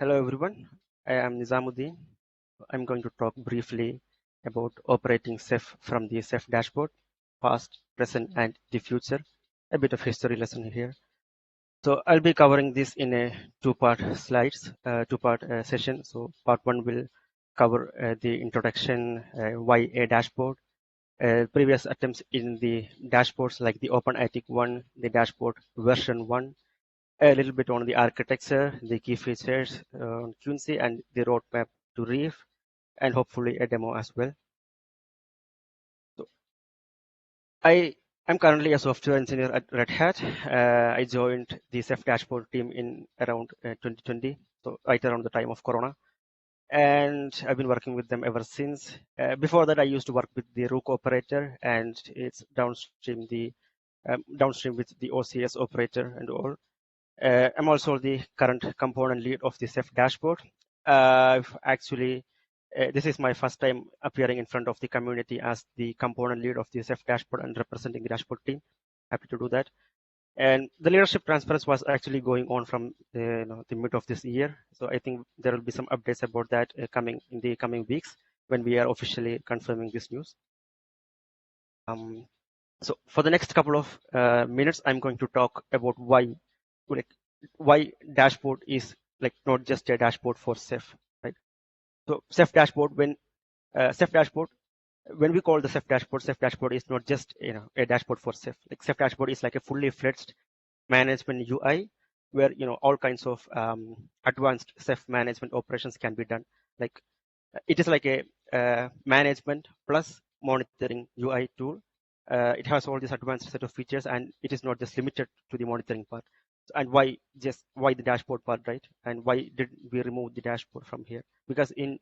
Hello everyone, I am Nizamudeen. I'm going to talk briefly about operating Ceph from the Ceph dashboard, past, present, and the future. A bit of history lesson here. So I'll be covering this in a two-part session. So part one will cover the introduction, why a dashboard, previous attempts in the dashboards like the OpenATIC 1, the dashboard version 1, a little bit on the architecture, the key features on Quincy, and the roadmap to Reef, and hopefully a demo as well. So I am currently a software engineer at Red Hat. I joined the Ceph Dashboard team in around 2020, so right around the time of Corona. And I've been working with them ever since. Before that, I used to work with the Rook operator, and it's downstream with the OCS operator and all. I'm also the current component lead of the Ceph dashboard. Actually, this is my first time appearing in front of the community as the component lead of the Ceph dashboard and representing the dashboard team. Happy to do that. And the leadership transference was actually going on from the mid of this year. So I think there will be some updates about that coming in the coming weeks when we are officially confirming this news. So for the next couple of minutes, I'm going to talk about why dashboard is like not just a dashboard for Ceph, right? So Ceph dashboard, Ceph dashboard, when we call the Ceph dashboard is not just a dashboard for Ceph. Like Ceph dashboard is like a fully fledged management UI where all kinds of advanced Ceph management operations can be done. Like it is like a management plus monitoring UI tool. It has all these advanced set of features, and it is not just limited to the monitoring part. And why the dashboard part, right? And why did we remove the dashboard from here? Because in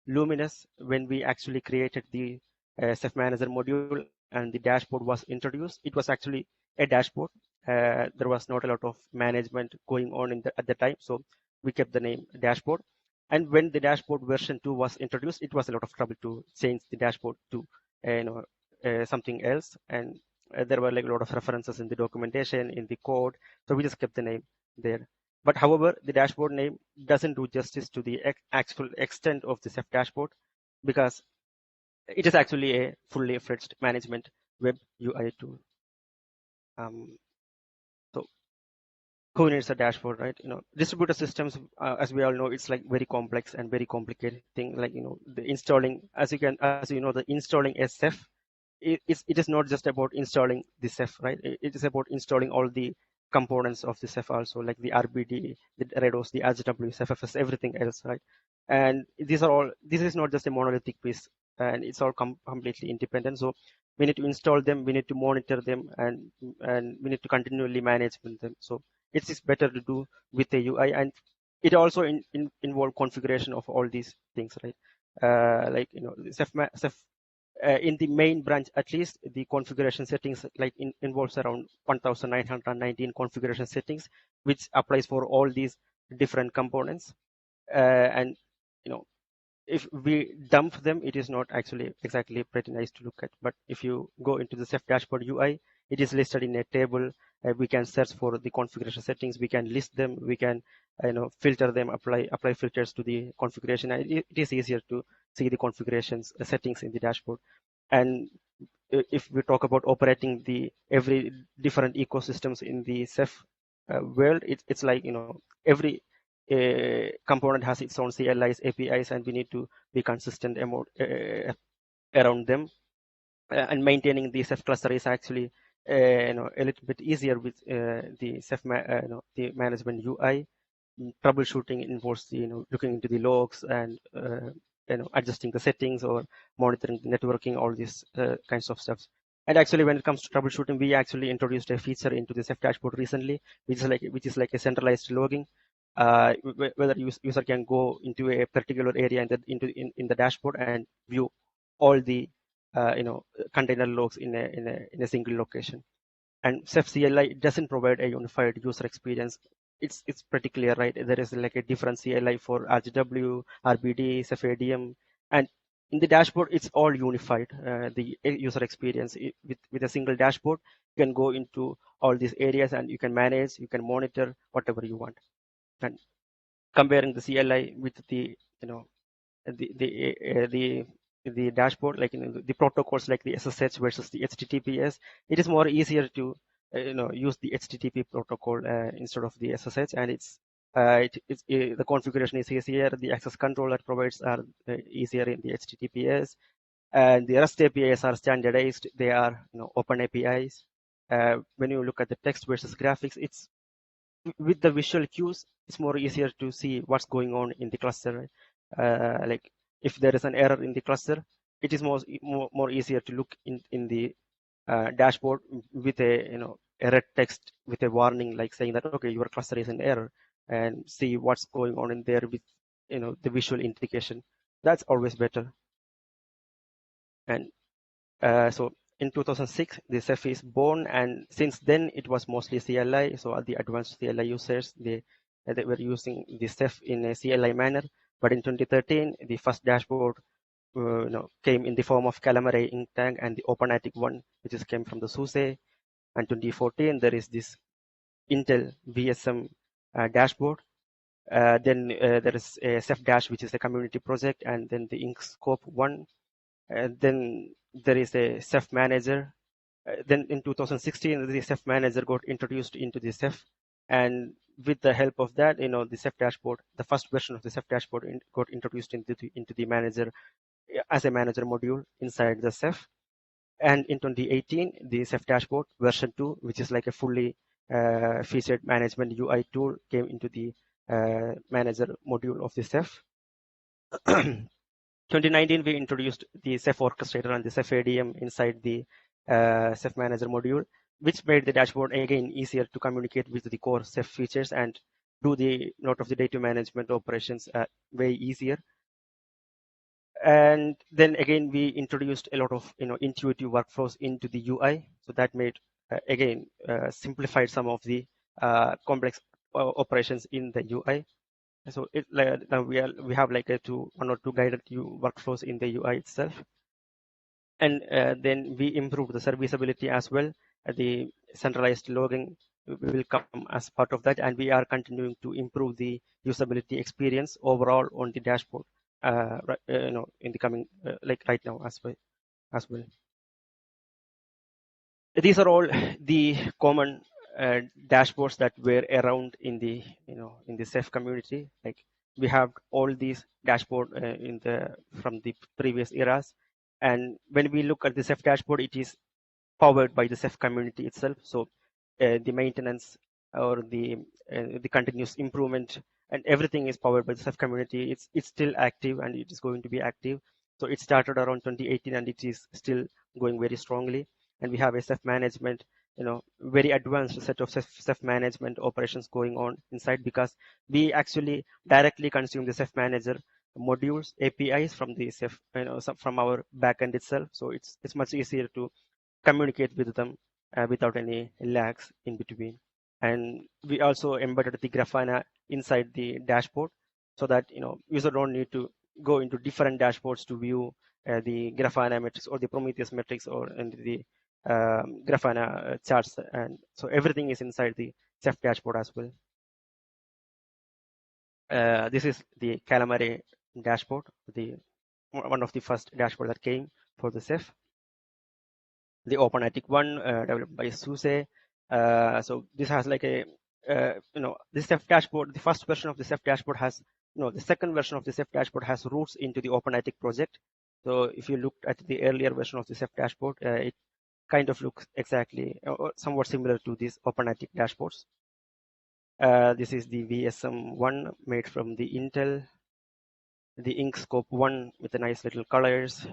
Luminous, when we actually created the Ceph Manager module and the dashboard was introduced, it was actually a dashboard. There was not a lot of management going on at the time, so we kept the name dashboard. And when the dashboard version 2 was introduced, it was a lot of trouble to change the dashboard to something else. And there were like a lot of references in the documentation, in the code. So we just kept the name there. But however, the dashboard name doesn't do justice to the actual extent of the Ceph dashboard, because it is actually a fully fledged management web UI tool. So who needs a dashboard, right? Distributed systems, as we all know, it's like very complex and very complicated thing. Like the installing, as you know, the installing a Ceph, it is not just about installing the Ceph, right? It is about installing all the components of the Ceph also, like the RBD, the Redos, the RGW, CephFS, everything else, right? And this is not just a monolithic piece, and it's all completely independent. So we need to install them, we need to monitor them, and we need to continually manage them. So it's better to do with a UI, and it also involve configuration of all these things, right? Like Ceph in the main branch, at least the configuration settings like involves around 1919 configuration settings, which applies for all these different components. And if we dump them, it is not actually exactly pretty nice to look at. But if you go into the Ceph dashboard UI, it is listed in a table. We can search for the configuration settings. We can list them. We can filter them, apply filters to the configuration. And it is easier to see the configurations settings in the dashboard. And if we talk about operating the every different ecosystems in the Ceph world, it's like every component has its own CLIs, APIs, and we need to be consistent around them. And maintaining the Ceph cluster is actually a little bit easier with the Ceph the management UI. Troubleshooting involves looking into the logs and adjusting the settings or monitoring the networking, all these kinds of stuff. And actually, when it comes to troubleshooting, we actually introduced a feature into the Ceph dashboard recently, which is like a centralized logging. Whether user can go into a particular area in the dashboard and view all the container logs in a single location. And Ceph CLI doesn't provide a unified user experience. It's pretty clear, right? There is like a different CLI for RGW, RBD, Ceph ADM, and in the dashboard, it's all unified. The user experience with a single dashboard, you can go into all these areas and you can manage, you can monitor whatever you want. And comparing the CLI with the the the the dashboard, like the protocols like the SSH versus the HTTPS. It is more easier to use the HTTP protocol instead of the SSH, and the configuration is easier. The access control that provides are easier in the HTTPS, and the REST APIs are standardized. They are open APIs. When you look at the text versus graphics, it's with the visual cues, it's more easier to see what's going on in the cluster. Like if there is an error in the cluster, it is more easier to look in the dashboard with a a red text with a warning, like saying that okay, your cluster is in error, and see what's going on in there with the visual indication. That's always better. And so in 2006, the Ceph is born, and since then it was mostly CLI. So the advanced CLI users, they were using the Ceph in a CLI manner. But in 2013, the first dashboard came in the form of Calamari ink tag and the OpenATIC one, which is came from the SUSE. And 2014, there is this Intel VSM dashboard. Then there is a Ceph Dash, which is a community project, and then the Inkscope one. Then there is a Ceph Manager. Then in 2016, the Ceph Manager got introduced into the Ceph, and with the help of that, the Ceph Dashboard, the first version of the Ceph Dashboard got introduced into the manager as a manager module inside the Ceph. And in 2018, the Ceph Dashboard version 2, which is like a fully featured management UI tool, came into the manager module of the Ceph. 2019, we introduced the Ceph Orchestrator and the Ceph ADM inside the Ceph Manager module, which made the dashboard again easier to communicate with the core Ceph features and do the lot of the data management operations way easier. And then again, we introduced a lot of intuitive workflows into the UI, so that made again simplified some of the complex operations in the UI. So now we have like one or two guided workflows in the UI itself, and then we improved the serviceability as well. The centralized logging will come as part of that, and we are continuing to improve the usability experience overall on the dashboard. In the coming like right now as well. These are all the common dashboards that were around in the in the Ceph community. Like we have all these dashboard from the previous eras, and when we look at the Ceph dashboard, it is powered by the Ceph community itself. So the maintenance or the continuous improvement and everything is powered by the Ceph community. It's still active and it is going to be active. So it started around 2018 and it is still going very strongly. And we have a Ceph management, very advanced set of Ceph management operations going on inside, because we actually directly consume the Ceph manager modules, APIs from the Ceph, from our backend itself. So it's much easier to communicate with them without any lags in between. And we also embedded the Grafana inside the dashboard, so that user don't need to go into different dashboards to view the Grafana metrics or the Prometheus metrics or the Grafana charts. And so everything is inside the Ceph dashboard as well. This is the Calamari dashboard, one of the first dashboard that came for the Ceph. The OpenATIC one developed by SUSE. So this has like a the Ceph dashboard. The first version of the Ceph dashboard has the second version of the Ceph dashboard has roots into the OpenATIC project. So if you look at the earlier version of the Ceph dashboard, it kind of looks exactly or somewhat similar to these OpenATIC dashboards. This is the VSM one made from the Intel, the Inkscope one with the nice little colors,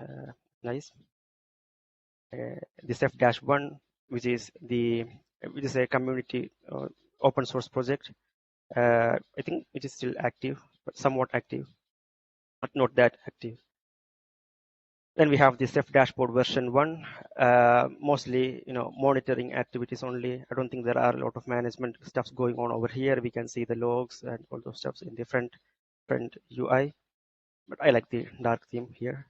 nice. The Ceph Dash one, which is a community open source project. I think it is still active, but somewhat active, but not that active. Then we have the Ceph Dashboard version 1, mostly monitoring activities only. I don't think there are a lot of management stuffs going on over here. We can see the logs and all those stuffs in the front UI, but I like the dark theme here.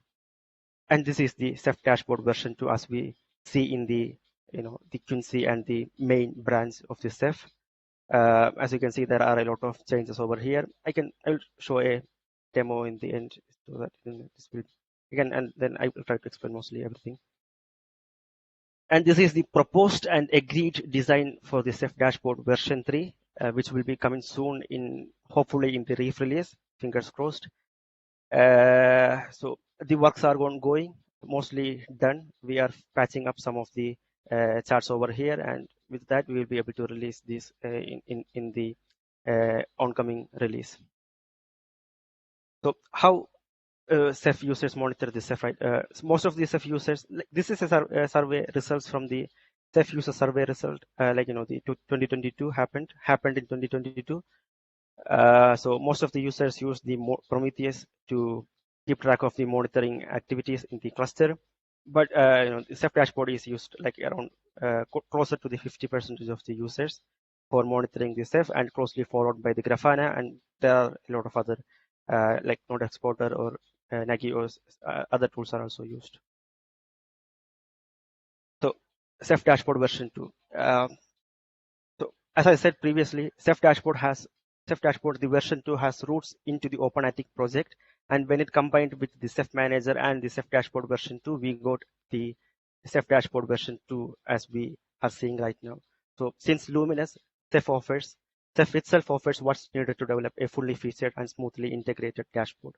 And this is the Ceph Dashboard version 2, as we see in the the Quincy and the main branch of the Ceph. As you can see, there are a lot of changes over here. I'll show a demo in the end so that this will again, and then I will try to explain mostly everything. And this is the proposed and agreed design for the Ceph Dashboard version 3, which will be coming soon in hopefully in the reef release. Fingers crossed. So the works are ongoing, mostly done. We are patching up some of the charts over here, and with that we will be able to release this in the oncoming release. So how Ceph users monitor the Ceph, right? Most of the Ceph users, this is a survey results from the Ceph user survey result, the 2022 happened in 2022. So most of the users use the Prometheus to keep track of the monitoring activities in the cluster. But the Ceph dashboard is used like around closer to the 50% of the users for monitoring the Ceph, and closely followed by the Grafana, and there are a lot of other like Node Exporter or Nagi or other tools are also used. So Ceph dashboard version 2. So as I said previously, Ceph dashboard, the version 2 has roots into the OpenATIC project, and when it combined with the Ceph manager and the Ceph dashboard version 2, we got the Ceph dashboard version 2 as we are seeing right now. So since Luminous, Ceph itself offers what's needed to develop a fully featured and smoothly integrated dashboard.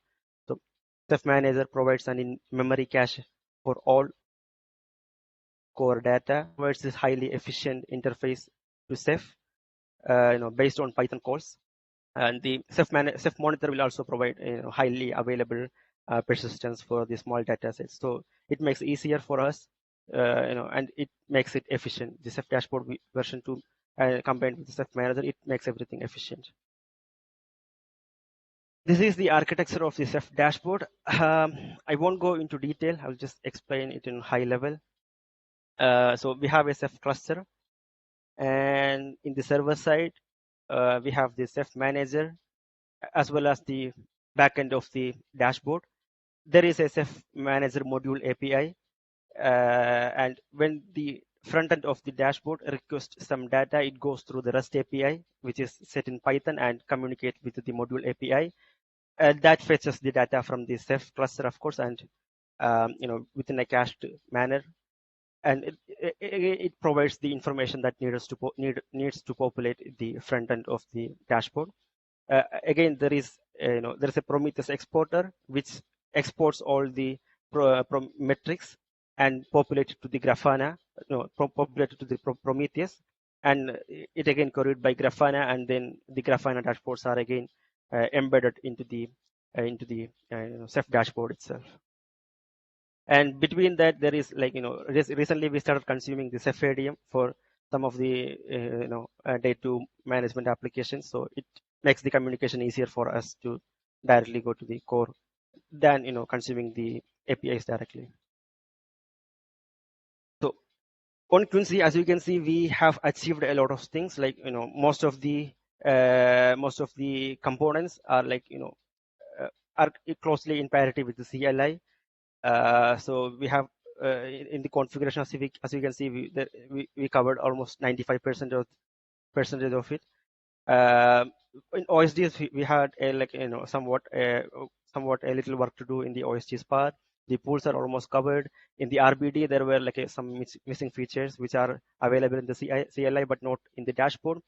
So Ceph manager provides an in-memory cache for all core data, provides this highly efficient interface to Ceph, based on Python calls. And the Ceph monitor will also provide highly available persistence for the small data sets. So it makes it easier for us, and it makes it efficient. The Ceph dashboard version 2 combined with the Ceph manager, it makes everything efficient. This is the architecture of the Ceph dashboard. I won't go into detail. I'll just explain it in high level. So we have a Ceph cluster, and in the server side, we have the Ceph manager as well as the backend of the dashboard. There is a Ceph manager module API, and when the front end of the dashboard requests some data, it goes through the REST API, which is set in Python, and communicate with the module API. That fetches the data from the Ceph cluster, of course, and within a cached manner, and it provides the information that needs to populate the front end of the dashboard. Again, there is a Prometheus exporter which exports all the metrics and populate it to the Grafana, populate it to the Prometheus, and it again queried by Grafana, and then the Grafana dashboards are again embedded into the Ceph dashboard itself. And between that, there is recently we started consuming the Ceph ADM for some of the day 2 management applications. So it makes the communication easier for us to directly go to the core than consuming the APIs directly. So on Quincy, as you can see, we have achieved a lot of things. Like most of the components are are closely in parity with the CLI. So we have in the configuration, as you can see, we covered almost 95% of it. In OSDs, we had somewhat a little work to do in the OSDs part. The pools are almost covered. In the RBD, there were some missing features which are available in the CLI but not in the dashboard.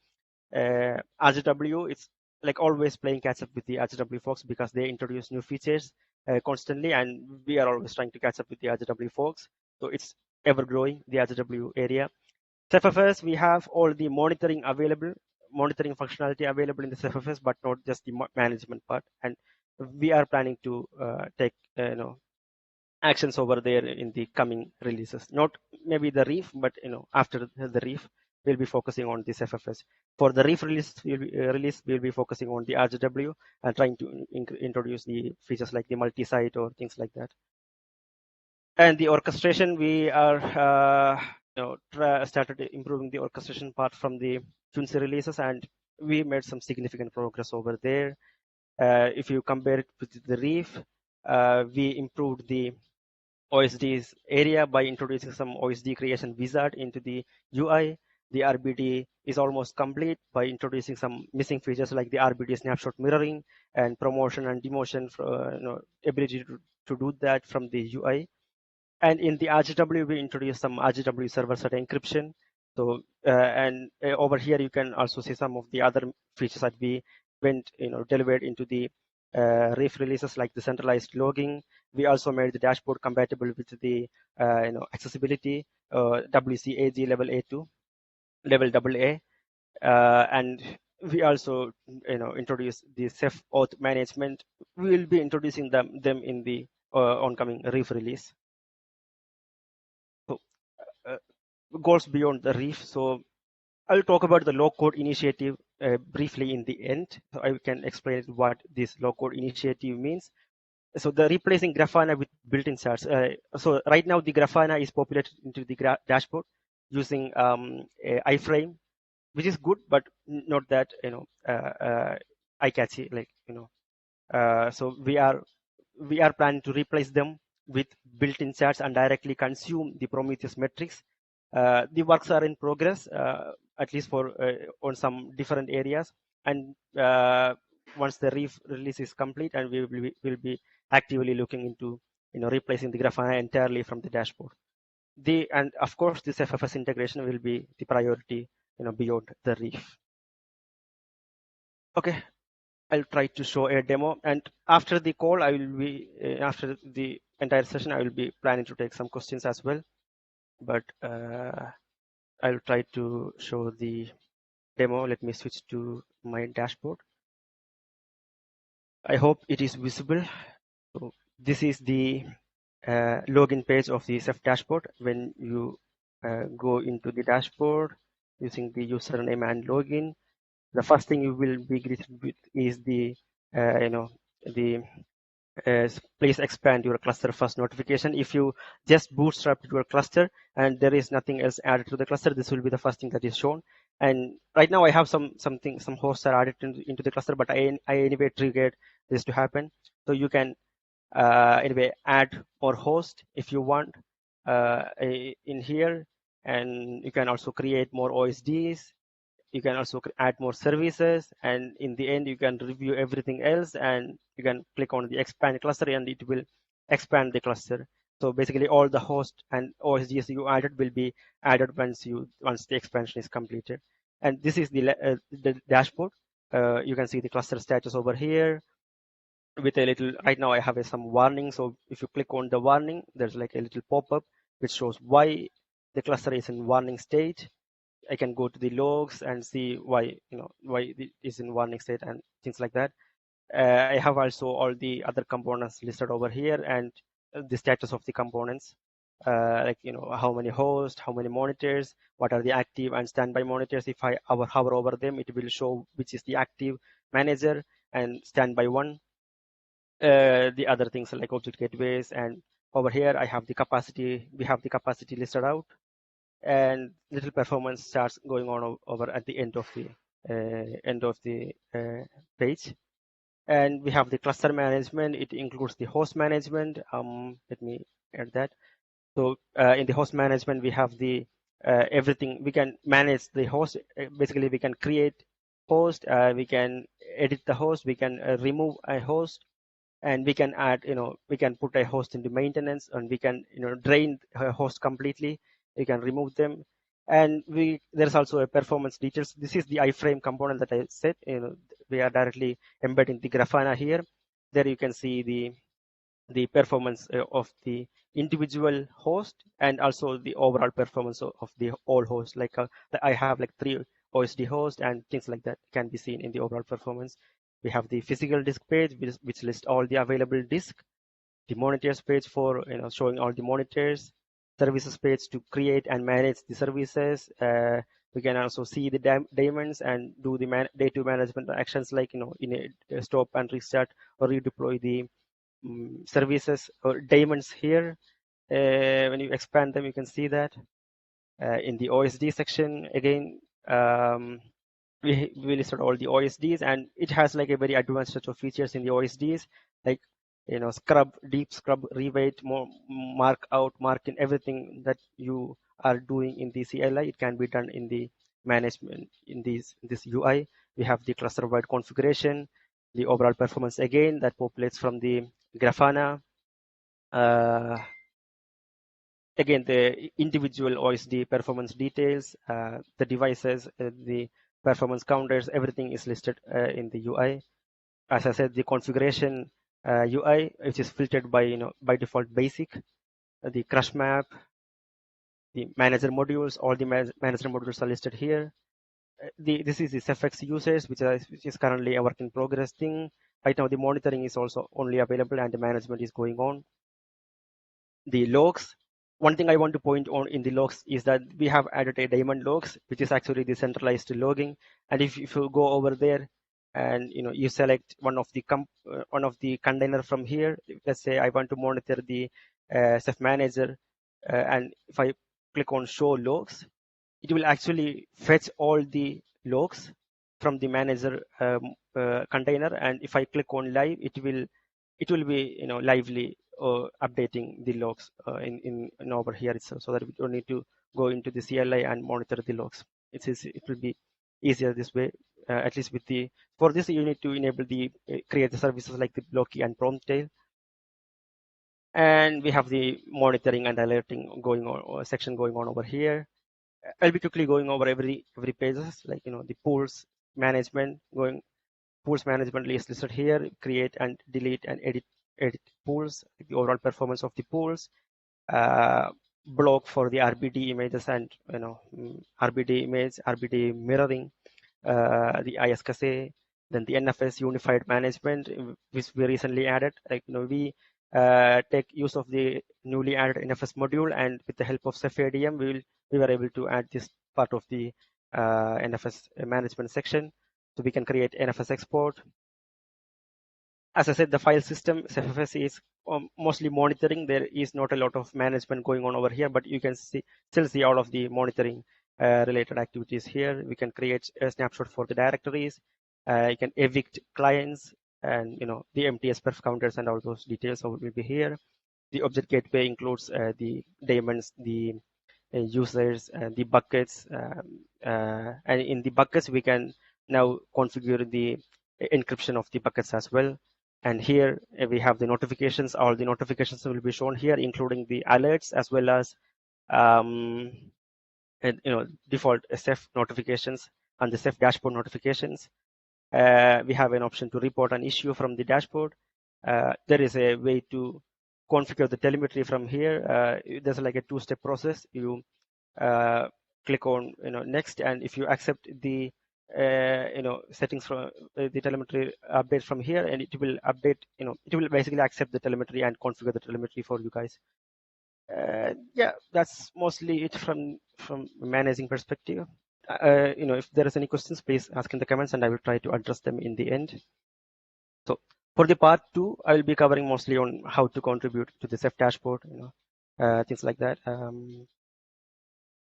RGW, it's like always playing catch up with the RGW folks because they introduce new features constantly, and we are always trying to catch up with the RGW folks. So it's ever growing, the RGW area. CephFS, we have all the monitoring functionality available in the CephFS, but not just the management part. And we are planning to take actions over there in the coming releases. Not maybe the reef, but after the reef, we'll be focusing on this FFS. For the reef release, we'll be focusing on the RGW and trying to introduce the features like the multi-site or things like that. And the orchestration, we are started improving the orchestration part from the Quincy releases, and we made some significant progress over there. If you compare it with the reef, we improved the OSD's area by introducing some OSD creation wizard into the UI. The RBD is almost complete by introducing some missing features like the RBD snapshot mirroring and promotion and demotion, ability to do that from the UI. And in the RGW, we introduced some RGW server-side encryption. So over here, you can also see some of the other features that we went, delivered into the Reef releases, like the centralized logging. We also made the dashboard compatible with the accessibility WCAG level A2, level AA, and we also introduced the Ceph auth management. We will be introducing them in the oncoming Reef release. So, uh, goals beyond the Reef. So I'll talk about the low code initiative briefly in the end. So I can explain what this low code initiative means. So the replacing Grafana with built-in charts. So right now the Grafana is populated into the dashboard using iframe, which is good, but not that eye-catchy. So we are planning to replace them with built-in charts and directly consume the Prometheus metrics. The works are in progress, at least for on some different areas. And once the release is complete, and will be actively looking into replacing the Grafana entirely from the dashboard. And of course this FFS integration will be the priority beyond the Reef. Okay, I'll try to show a demo, and after the call, I will be after the entire session, I will be planning to take some questions as well. But I'll try to show the demo. Let me switch to my dashboard. I hope it is visible. So this is the login page of the Ceph dashboard. When you go into the dashboard using the username and login, the first thing you will be greeted with is the the please expand your cluster first notification. If you just bootstrap your cluster and there is nothing else added to the cluster, this will be the first thing that is shown. And right now I have some hosts are added into the cluster, but I anyway triggered this to happen. So you can anyway add more host if you want in here, and you can also create more OSDs. You can also add more services, and in the end you can review everything else, and you can click on the expand cluster and it will expand the cluster. So basically all the host and OSDs you added will be added once the expansion is completed. And this is the dashboard. You can see the cluster status over here with a little, right now I have some warning. So if you click on the warning, there's like a little pop-up which shows why the cluster is in warning stage. I can go to the logs and see why it is in warning state and things like that. I have also all the other components listed over here and the status of the components, like how many hosts, how many monitors, what are the active and standby monitors. If I hover over them, it will show which is the active manager and standby one. The other things like object gateways, and over here I have the capacity. We have the capacity listed out, and little performance charts going on over at the end of the page. And we have the cluster management. It includes the host management. Let me add that. So in the host management, we have the everything. We can manage the host. Basically, we can create host. We can edit the host. We can remove a host, and we can add, we can put a host into maintenance, and we can, drain a host completely. We can remove them. And there's also a performance details. This is the iframe component that I said, we are directly embedding the Grafana here. There you can see the performance of the individual host, and also the overall performance of the all hosts. Like I have like 3 OSD hosts and things like that can be seen in the overall performance. We have the physical disk page, which lists all the available disk, the monitors page for showing all the monitors, services page to create and manage the services. We can also see the daemons and do the day-to management actions, like in a stop and restart or redeploy the services or daemons here. When you expand them, you can see that in the OSD section again. We listed all the OSDs, and it has like a very advanced set of features in the OSDs, like scrub, deep scrub, reweight, more mark out, mark in, everything that you are doing in the CLI. It can be done in the management in this UI. We have the cluster-wide configuration, the overall performance again that populates from the Grafana. Again, the individual OSD performance details, the devices, the performance counters, everything is listed in the UI. As I said, the configuration UI, which is filtered by by default basic, the crush map, the manager modules, all the manager modules are listed here. This is the Cephx users, which is currently a work in progress thing. Right now, the monitoring is also only available and the management is going on. The logs, one thing I want to point on in the logs is that we have added a daemon logs, which is actually the centralized logging. And if you go over there and you select one of the container from here, let's say I want to monitor the Ceph manager, and if I click on show logs, it will actually fetch all the logs from the manager container. And if I click on live, it will be lively updating the logs in over here itself, so that we don't need to go into the CLI and monitor the logs. It will be easier this way. At least for this you need to enable the create the services like the Blocky and Promptail. And we have the monitoring and alerting going on section going on over here. I'll be quickly going over every pages, like the pools management is listed here. Create and delete and edit pools, the overall performance of the pools, block for the RBD images and RBD image, RBD mirroring, the ISKSA, then the NFS unified management, which we recently added. Like we take use of the newly added NFS module, and with the help of Ceph ADM, we were able to add this part of the NFS management section, so we can create NFS export. As I said, the file system CephFS is mostly monitoring. There is not a lot of management going on over here, but you can still see all of the monitoring related activities here. We can create a snapshot for the directories. You can evict clients, and the MTS perf counters and all those details will be here. The object gateway includes the daemons, the users, the buckets, and in the buckets we can now configure the encryption of the buckets as well. And here we have the notifications. All the notifications will be shown here, including the alerts as well as default Ceph notifications and the Ceph dashboard notifications. We have an option to report an issue from the dashboard. There is a way to configure the telemetry from here. There's like a two-step process. You click on next, and if you accept the settings from the telemetry update from here, and it will update, it will basically accept the telemetry and configure the telemetry for you guys. Yeah, that's mostly it from managing perspective. If there is any questions, please ask in the comments and I will try to address them in the end. So for the part 2, I will be covering mostly on how to contribute to the Ceph dashboard, things like that.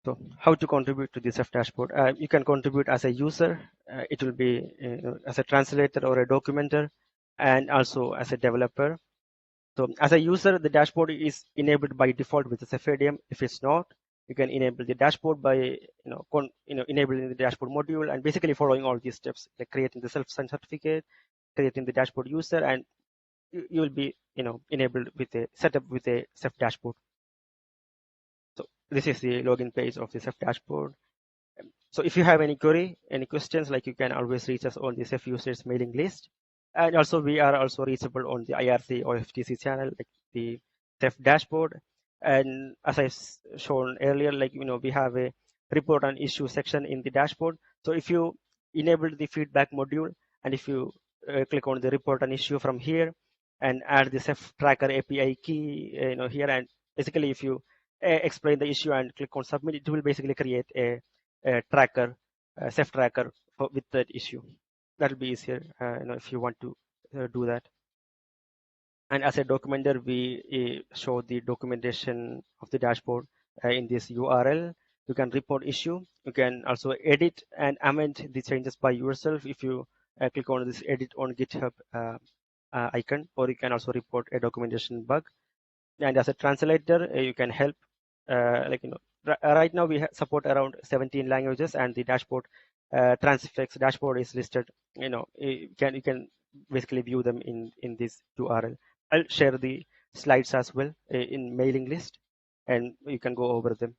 So how to contribute to the Ceph dashboard? You can contribute as a user. It will be as a translator or a documenter, and also as a developer. So as a user, the dashboard is enabled by default with the Ceph ADM. If it's not, you can enable the dashboard by enabling the dashboard module and basically following all these steps, like creating the self-sign certificate, creating the dashboard user, and you will be enabled with a setup with a Ceph dashboard. So this is the login page of the Ceph dashboard. So if you have any query, any questions, like you can always reach us on the Ceph users mailing list. And also we are also reachable on the IRC or FTC channel, like the Ceph dashboard. And as I shown earlier, like we have a report and issue section in the dashboard. So if you enable the feedback module, and if you click on the report and issue from here and add the Ceph tracker API key here, and basically if you explain the issue and click on submit, it will basically create a tracker, Ceph tracker with that issue. That'll be easier, if you want to do that. And as a documenter, we show the documentation of the dashboard in this URL. You can report issue. You can also edit and amend the changes by yourself if you click on this edit on GitHub icon, or you can also report a documentation bug. And as a translator, you can help right now we support around 17 languages, and the dashboard transifex dashboard is listed. You can basically view them in this URL. I'll share the slides as well in mailing list, and you can go over them.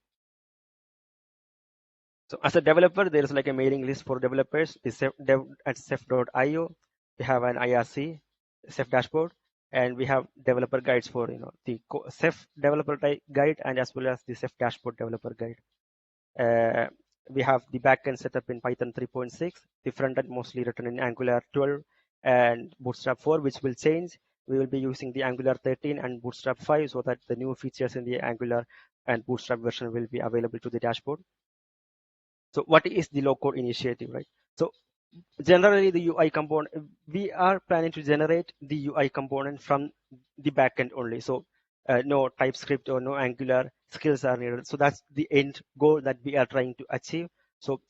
So as a developer, there is like a mailing list for developers. It's dev at ceph.io. We have an IRC, Ceph Dashboard, and we have developer guides for the Ceph developer guide, and as well as the Ceph Dashboard developer guide. We have the backend setup in Python 3.6, the front end mostly written in Angular 12 and Bootstrap 4, which will change. We will be using the Angular 13 and Bootstrap 5 so that the new features in the Angular and Bootstrap version will be available to the dashboard. So what is the low code initiative, right? So generally the UI component, we are planning to generate the UI component from the backend only. So no TypeScript or no Angular skills are needed. So that's the end goal that we are trying to achieve. So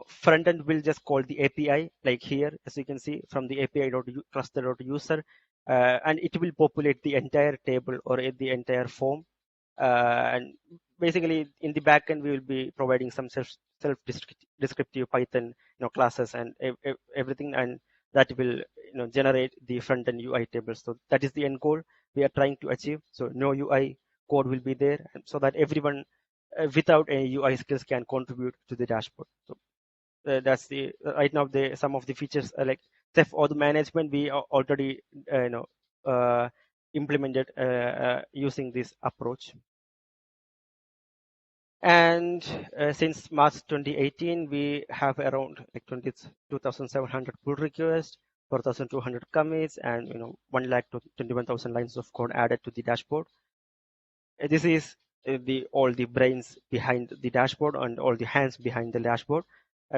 front end will just call the API, like here, as you can see from the API.cluster.user, and it will populate the entire table or the entire form. And basically in the backend we will be providing some self descriptive Python classes and everything, and that will generate the front end UI tables. So that is the end goal we are trying to achieve. So no UI code will be there, so that everyone without any UI skills can contribute to the dashboard. So that's the right now some of the features like Ceph auto management we already implemented using this approach. And since March 2018, we have around like 22,700 pull requests, 4,200 commits, and 1,21,000 lines of code added to the dashboard. This is all the brains behind the dashboard and all the hands behind the dashboard.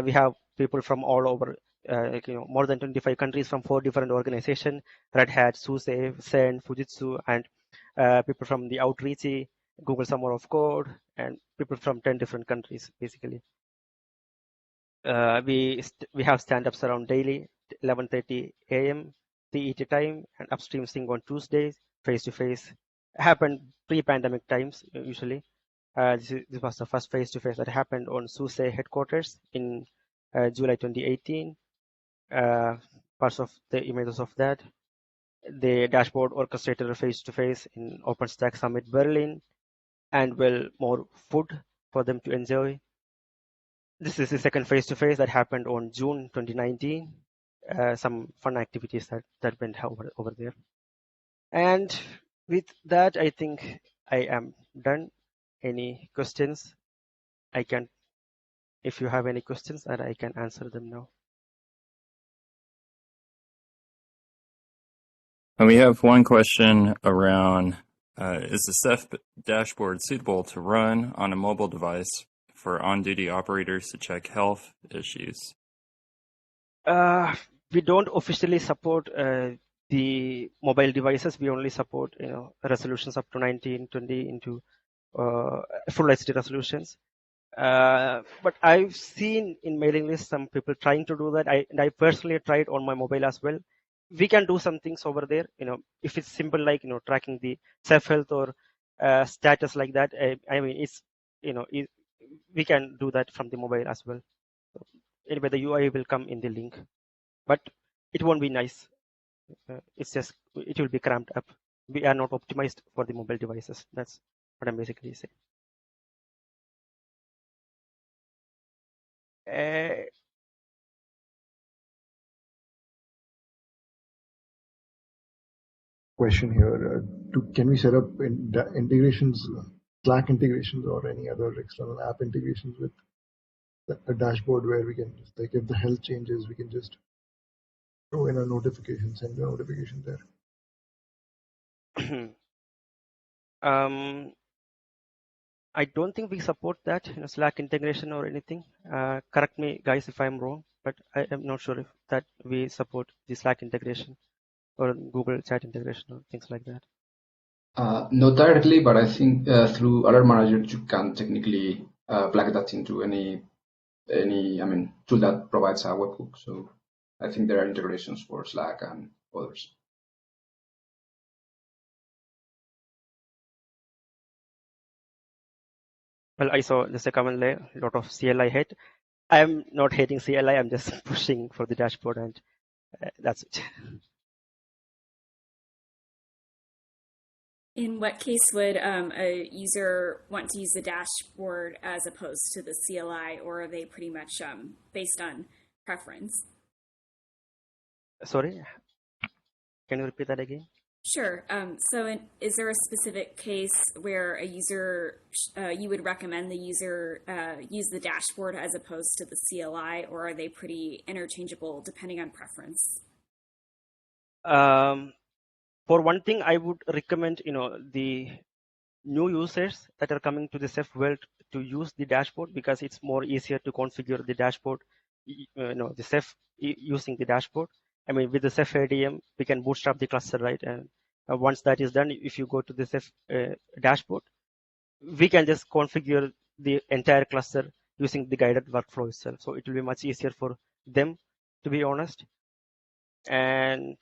We have people from all over, more than 25 countries from 4 different organizations: Red Hat, SUSE, Zen, Fujitsu, and people from the Outreach, Google Summer of Code, and people from 10 different countries, basically. We have stand-ups around daily, 11:30 a.m. CET time, and upstream sync on Tuesdays, face-to-face. Happened pre-pandemic times, usually. This was the first face-to-face that happened on SUSE headquarters in July 2018. Parts of the images of that. The dashboard orchestrated a face-to-face in OpenStack Summit Berlin, and more food for them to enjoy. This is the second face-to-face that happened on June 2019. Some fun activities that went over there. And with that, I think I am done. Any questions? If you have any questions, that I can answer them now. And we have one question around, is the Ceph dashboard suitable to run on a mobile device for on-duty operators to check health issues? We don't officially support the mobile devices. We only support resolutions up to 1920 into full HD resolutions. But I've seen in mailing lists some people trying to do that. I personally tried on my mobile as well. We can do some things over there. If it's simple like tracking the self health or status like that. I mean, it's we can do that from the mobile as well. So anyway, the UI will come in the link, but it won't be nice. It's just it will be cramped up. We are not optimized for the mobile devices. That's what I'm basically saying. Question here. Can we set up integrations, Slack integrations, or any other external app integrations with a dashboard where we can, like, if the health changes, we can just throw in a notification, send a notification there? I don't think we support that, Slack integration or anything. Correct me, guys, if I'm wrong, but I am not sure if that we support the Slack integration or Google Chat integration or things like that. Not directly, but I think through Alert Manager you can technically plug that into any tool that provides a webhook. So I think there are integrations for Slack and others. Well, I saw just a comment there, a lot of CLI hate. I'm not hating CLI, I'm just pushing for the dashboard, and that's it. In what case would a user want to use the dashboard as opposed to the CLI, or are they pretty much based on preference? Sorry, can you repeat that again? Sure. Is there a specific case where a user, you would recommend the user use the dashboard as opposed to the CLI, or are they pretty interchangeable depending on preference? For one thing, I would recommend, the new users that are coming to the Ceph world to use the dashboard, because it's more easier to configure the dashboard, the Ceph using the dashboard. I mean, with the Ceph ADM, we can bootstrap the cluster, right? And once that is done, if you go to the Ceph dashboard, we can just configure the entire cluster using the guided workflow itself. So it will be much easier for them, to be honest. And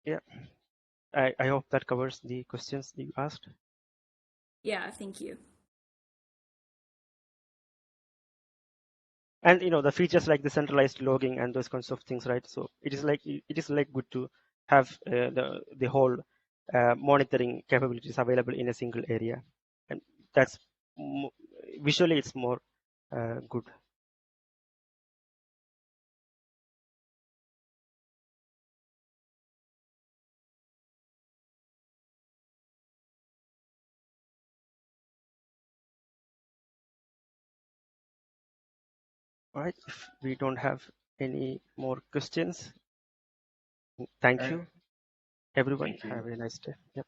yeah, I hope that covers the questions that you asked. Yeah, thank you. And the features like the centralized logging and those kinds of things, right? So it is like good to have the whole monitoring capabilities available in a single area, and that's visually it's more good. All right, if we don't have any more questions, thank you everyone. Thank you. Have a nice day. Yep.